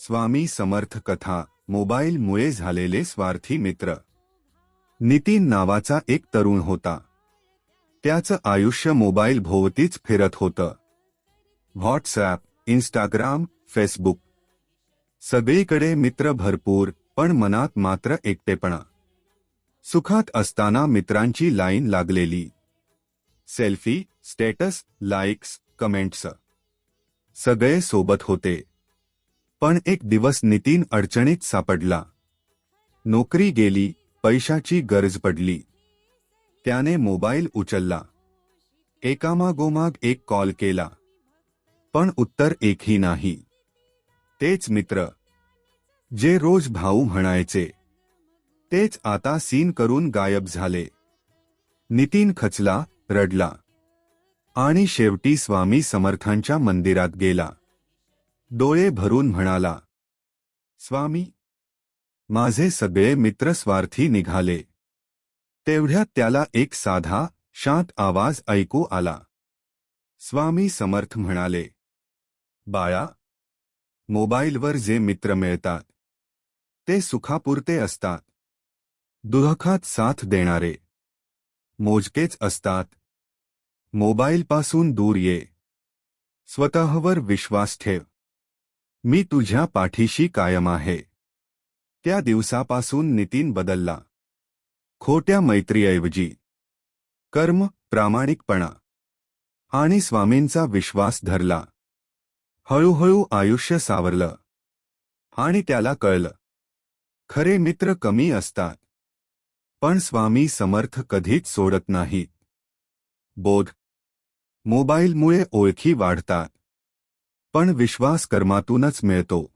स्वामी समर्थ कथा मोबाईलमुळे झालेले स्वार्थी मित्र. नितीन नावाचा एक तरुण होता. त्याचं आयुष्य मोबाईल भोवतीच फिरत होतं. व्हॉट्सॲप, इंस्टाग्राम, फेसबुक, सगळीकडे मित्र भरपूर, पण मनात मात्र एकटेपणा. सुखात असताना मित्रांची लाईन लागलेली. सेल्फी, स्टेटस, लाईक्स, कमेंट्स, सगळे सोबत होते. पण एक दिवस नितीन अडचणीत सापडला. नोकरी गेली, पैशाची गरज पडली. त्याने मोबाईल उचलला. एकामागोमाग एक कॉल केला, पण उत्तर एकही नाही. तेच मित्र, जे रोज भाऊ म्हणायचे, तेच आता सीन करून गायब झाले. नितीन खचला, रडला आणि शेवटी स्वामी समर्थांच्या मंदिरात गेला. डोळे भरून म्हणाला, स्वामी, माझे सगळे मित्र स्वार्थी निघाले. तेवढ्यात त्याला एक साधा, शांत आवाज ऐकू आला. स्वामी समर्थ म्हणाले, बाळा, मोबाईलवर जे मित्र मिळतात ते सुखापुरते असतात. दुःखात साथ देणारे मोजकेच असतात. मोबाईलपासून दूर ये. स्वतःवर विश्वास ठेव. मी तुझ्या पाठीशी कायम आहे. त्या दिवसापासून नितीन बदलला. खोट्या मैत्रीऐवजी कर्म, प्रामाणिकपणा आणि स्वामींचा विश्वास धरला. हळूहळू आयुष्य सावरलं आणि त्याला कळलं, खरे मित्र कमी असतात, पण स्वामी समर्थ कधीच सोडत नाहीत. बोध, मोबाईलमुळे ओळखी वाढतात, पण विश्वास कर्मातूनच मिळतो.